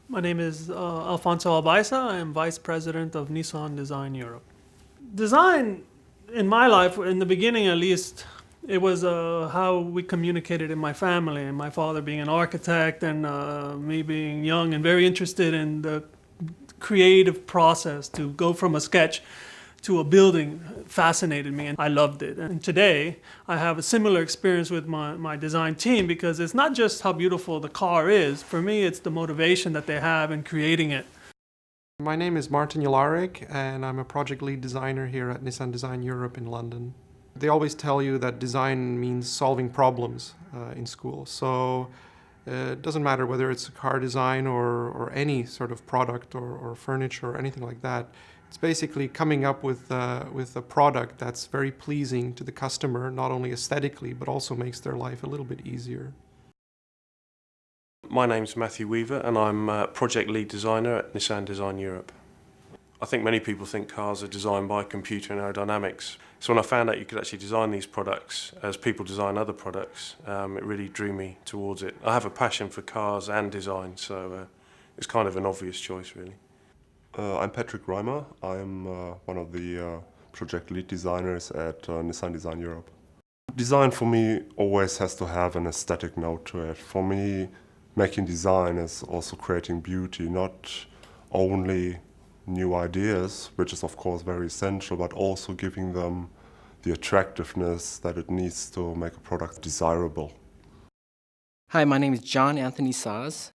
My name is Alfonso Albaisa. I am Vice President of Nissan Design Europe. Design, in my life, in the beginning at least, it was how we communicated in my family, and my father being an architect and me being young and very interested in the creative process to go from a sketch to a building fascinated me, and I loved it. And today I have a similar experience with my design team, because it's not just how beautiful the car is. For me, it's the motivation that they have in creating it. My name is Martin Jelarik, and I'm a project lead designer here at Nissan Design Europe in London. They always tell you that design means solving problems in school. So it doesn't matter whether it's a car design or any sort of product or furniture or anything like that. It's basically coming up with a product that's very pleasing to the customer, not only aesthetically, but also makes their life a little bit easier. My name's Matthew Weaver, and I'm project lead designer at Nissan Design Europe. I think many people think cars are designed by computer and aerodynamics. So when I found out you could actually design these products as people design other products, it really drew me towards it. I have a passion for cars and design, so it's kind of an obvious choice, really. I'm Patrick Reimer. I'm one of the project lead designers at Nissan Design Europe. Design for me always has to have an aesthetic note to it. For me, making design is also creating beauty, not only new ideas, which is of course very essential, but also giving them the attractiveness that it needs to make a product desirable. Hi, my name is John Anthony Saz.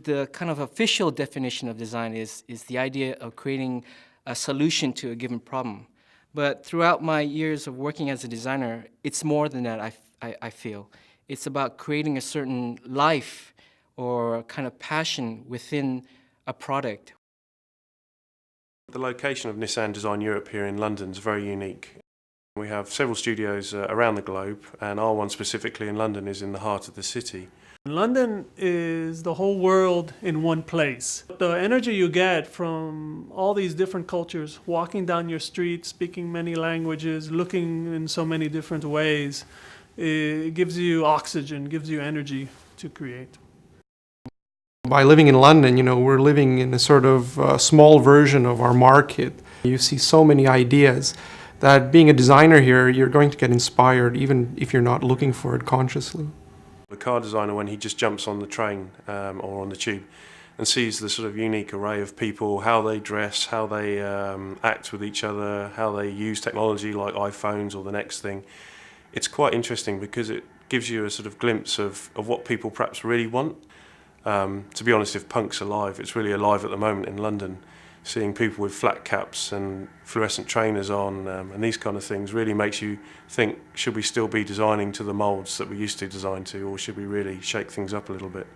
The kind of official definition of design is the idea of creating a solution to a given problem. But throughout my years of working as a designer, it's more than that, I feel. It's about creating a certain life or kind of passion within a product. The location of Nissan Design Europe here in London is very unique. We have several studios around the globe, and our one specifically in London is in the heart of the city. London is the whole world in one place. The energy you get from all these different cultures, walking down your street, speaking many languages, looking in so many different ways, it gives you oxygen, gives you energy to create. By living in London, we're living in a sort of small version of our market. You see so many ideas that being a designer here, you're going to get inspired even if you're not looking for it consciously. The car designer, when he just jumps on the train or on the tube and sees the sort of unique array of people, how they dress, how they act with each other, how they use technology like iPhones or the next thing, it's quite interesting because it gives you a sort of glimpse of what people perhaps really want. To be honest, if punk's alive, it's really alive at the moment in London. Seeing people with flat caps and fluorescent trainers on and these kind of things really makes you think, should we still be designing to the moulds that we used to design to, or should we really shake things up a little bit?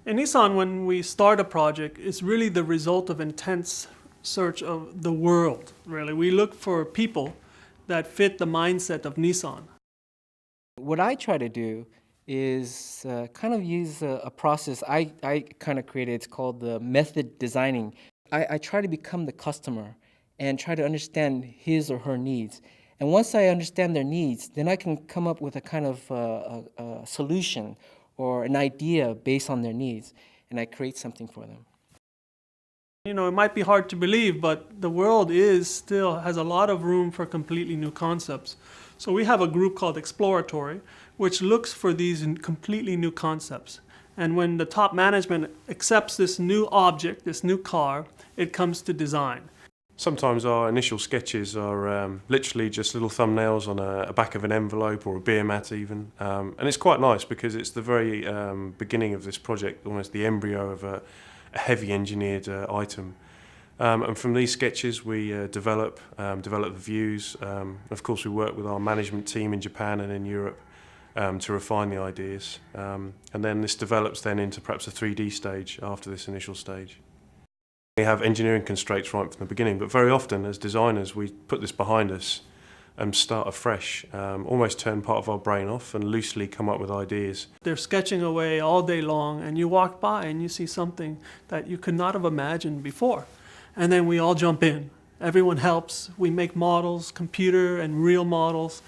In Nissan, when we start a project, it's really the result of intense search of the world, really. We look for people that fit the mindset of Nissan. What I try to do is kind of use a process I kind of created. It's called the method designing. I try to become the customer and try to understand his or her needs. And once I understand their needs, then I can come up with a kind of a solution or an idea based on their needs, and I create something for them. It might be hard to believe, but the world still has a lot of room for completely new concepts. So we have a group called Exploratory, which looks for these completely new concepts. And when the top management accepts this new object, this new car, it comes to design. Sometimes our initial sketches are literally just little thumbnails on a back of an envelope or a beer mat even. And it's quite nice because it's the very beginning of this project, almost the embryo of a heavy engineered item. And from these sketches we develop the views. Of course we work with our management team in Japan and in Europe to refine the ideas. And then this develops then into perhaps a 3D stage after this initial stage. We have engineering constraints right from the beginning, but very often as designers we put this behind us and start afresh, almost turn part of our brain off and loosely come up with ideas. They're sketching away all day long, and you walk by and you see something that you could not have imagined before. And then we all jump in. Everyone helps. We make models, computer and real models.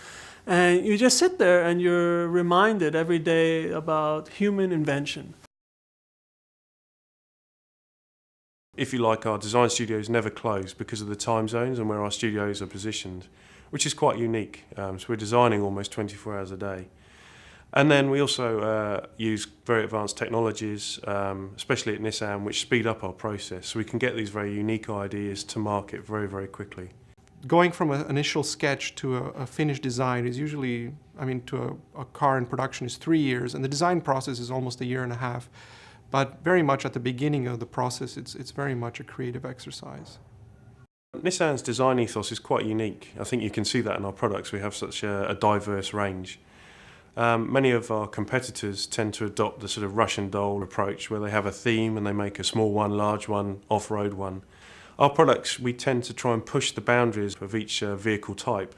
And you just sit there and you're reminded every day about human invention. If you like, our design studios never close because of the time zones and where our studios are positioned, which is quite unique. So we're designing almost 24 hours a day. And then we also use very advanced technologies, especially at Nissan, which speed up our process. So we can get these very unique ideas to market very, very quickly. Going from an initial sketch to a finished design is usually, to a car in production is 3 years, and the design process is almost a year and a half. But very much at the beginning of the process, it's very much a creative exercise. Nissan's design ethos is quite unique. I think you can see that in our products. We have such a diverse range. Many of our competitors tend to adopt the sort of Russian doll approach where they have a theme and they make a small one, large one, off-road one. Our products, we tend to try and push the boundaries of each vehicle type.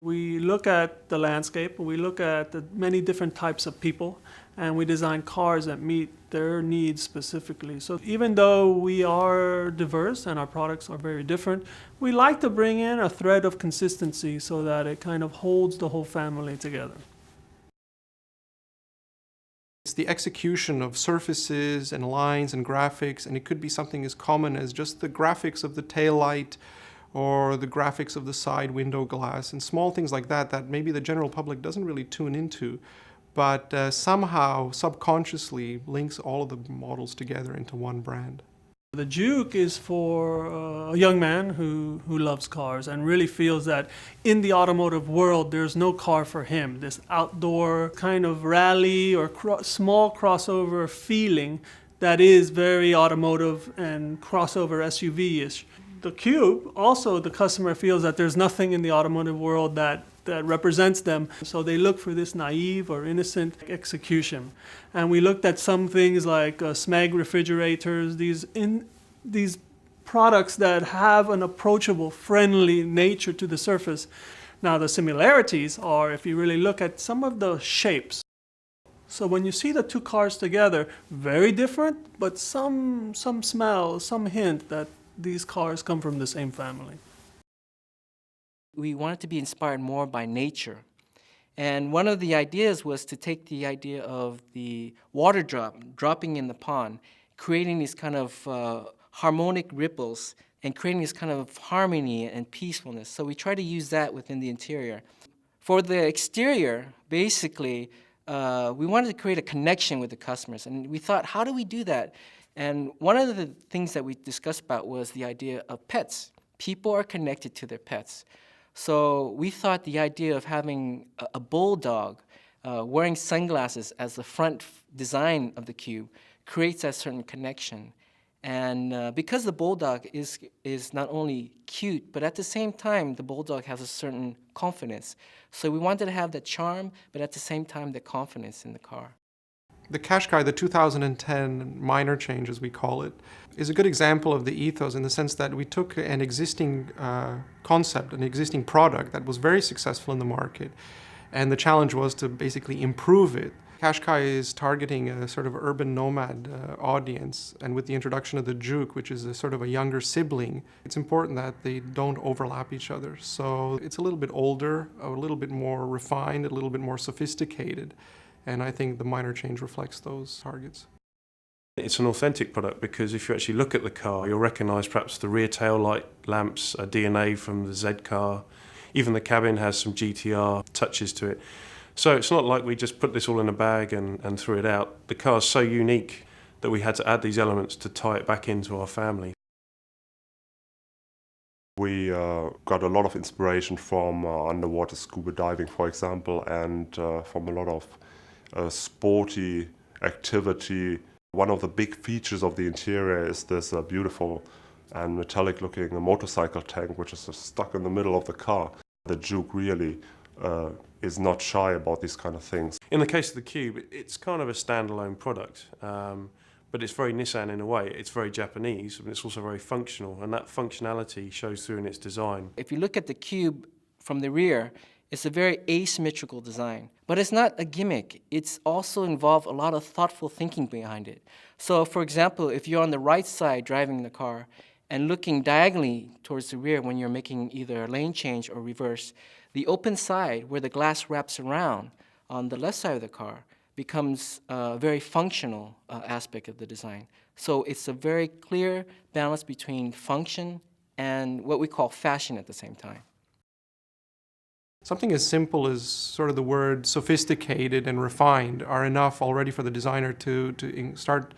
We look at the landscape, we look at the many different types of people, and we design cars that meet their needs specifically. So even though we are diverse and our products are very different, we like to bring in a thread of consistency so that it kind of holds the whole family together. It's the execution of surfaces and lines and graphics, and it could be something as common as just the graphics of the tail light or the graphics of the side window glass, and small things like that that maybe the general public doesn't really tune into, but somehow subconsciously links all of the models together into one brand. The Juke is for a young man who loves cars and really feels that in the automotive world there's no car for him. This outdoor kind of rally or small crossover feeling that is very automotive and crossover SUV-ish. The Cube, also the customer feels that there's nothing in the automotive world that represents them. So they look for this naive or innocent execution. And we looked at some things like SMEG refrigerators, these products that have an approachable, friendly nature to the surface. Now the similarities are, if you really look at some of the shapes. So when you see the two cars together, very different, but some smell, some hint that these cars come from the same family. We wanted to be inspired more by nature. And one of the ideas was to take the idea of the water dropping in the pond, creating these kind of harmonic ripples and creating this kind of harmony and peacefulness. So we try to use that within the interior. For the exterior, basically, we wanted to create a connection with the customers. And we thought, how do we do that? And one of the things that we discussed about was the idea of pets. People are connected to their pets. So we thought the idea of having a bulldog wearing sunglasses as the front design of the Cube creates that certain connection. And because the bulldog is not only cute, but at the same time, the bulldog has a certain confidence. So we wanted to have that charm, but at the same time, the confidence in the car. The Qashqai, the 2010 minor change, as we call it, is a good example of the ethos in the sense that we took an existing concept, an existing product that was very successful in the market, and the challenge was to basically improve it. Qashqai is targeting a sort of urban nomad audience, and with the introduction of the Juke, which is a sort of a younger sibling, it's important that they don't overlap each other. So it's a little bit older, a little bit more refined, a little bit more sophisticated. And I think the minor change reflects those targets. It's an authentic product because if you actually look at the car, you'll recognise perhaps the rear tail light lamps, a DNA from the Z car. Even the cabin has some GTR touches to it. So it's not like we just put this all in a bag and threw it out. The car's so unique that we had to add these elements to tie it back into our family. We got a lot of inspiration from underwater scuba diving, for example, and from a lot of sporty activity. One of the big features of the interior is this beautiful and metallic-looking motorcycle tank, which is stuck in the middle of the car. The Juke really is not shy about these kind of things. In the case of the Cube, it's kind of a standalone product, but it's very Nissan in a way. It's very Japanese, but it's also very functional, and that functionality shows through in its design. If you look at the Cube from the rear, it's a very asymmetrical design, but it's not a gimmick. It's also involved a lot of thoughtful thinking behind it. So for example, if you're on the right side driving the car and looking diagonally towards the rear when you're making either a lane change or reverse, the open side where the glass wraps around on the left side of the car becomes a very functional aspect of the design. So it's a very clear balance between function and what we call fashion at the same time. Something as simple as sort of the word sophisticated and refined are enough already for the designer to start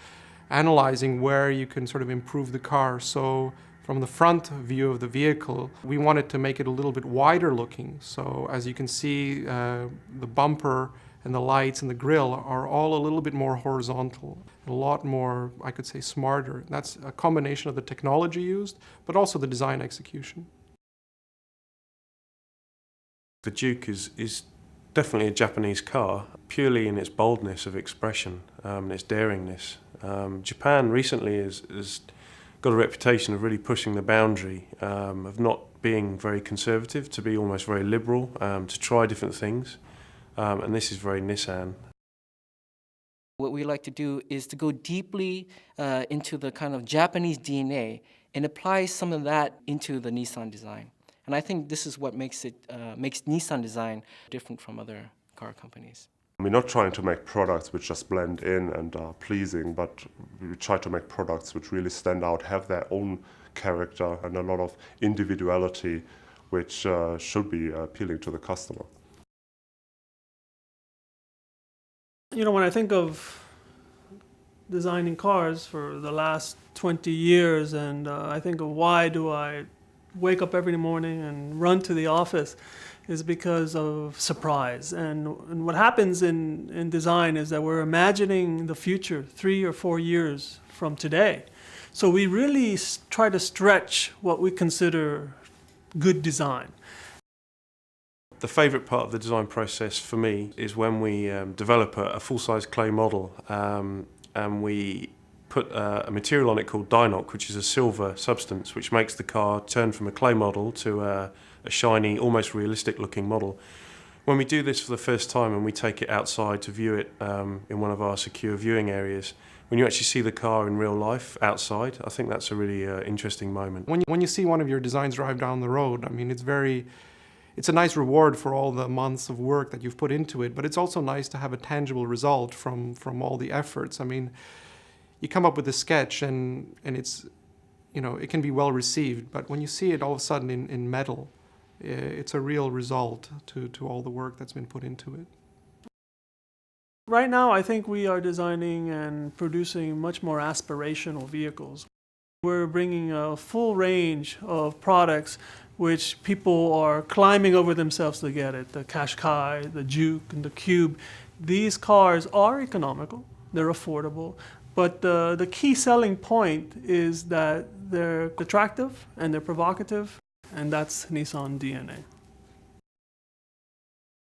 analyzing where you can sort of improve the car. So from the front view of the vehicle, we wanted to make it a little bit wider looking. So as you can see, the bumper and the lights and the grille are all a little bit more horizontal, a lot more, I could say, smarter. That's a combination of the technology used, but also the design execution. The Duke is definitely a Japanese car, purely in its boldness of expression and its daringness. Japan recently has got a reputation of really pushing the boundary, of not being very conservative, to be almost very liberal, to try different things, and this is very Nissan. What we like to do is to go deeply into the kind of Japanese DNA and apply some of that into the Nissan design. And I think this is what makes Nissan design different from other car companies. We're not trying to make products which just blend in and are pleasing, but we try to make products which really stand out, have their own character and a lot of individuality, which should be appealing to the customer. You know, when I think of designing cars for the last 20 years, and I think of why do I wake up every morning and run to the office, is because of surprise. And what happens in design is that we're imagining the future 3 or 4 years from today. So we really try to stretch what we consider good design. The favourite part of the design process for me is when we develop a full-size clay model and we put a material on it called Dynoc, which is a silver substance which makes the car turn from a clay model to a shiny, almost realistic looking model. When we do this for the first time and we take it outside to view it in one of our secure viewing areas, when you actually see the car in real life outside, I think that's a really interesting moment. When you see one of your designs drive down the road, I mean, it's a nice reward for all the months of work that you've put into it, but it's also nice to have a tangible result from all the efforts. I mean, you come up with a sketch and it's, you know, it can be well received, but when you see it all of a sudden in metal, it's a real result to all the work that's been put into it. Right now, I think we are designing and producing much more aspirational vehicles. We're bringing a full range of products which people are climbing over themselves to get it. The Qashqai, the Juke, and the Cube. These cars are economical, they're affordable, but the key selling point is that they're attractive and they're provocative, and that's Nissan DNA.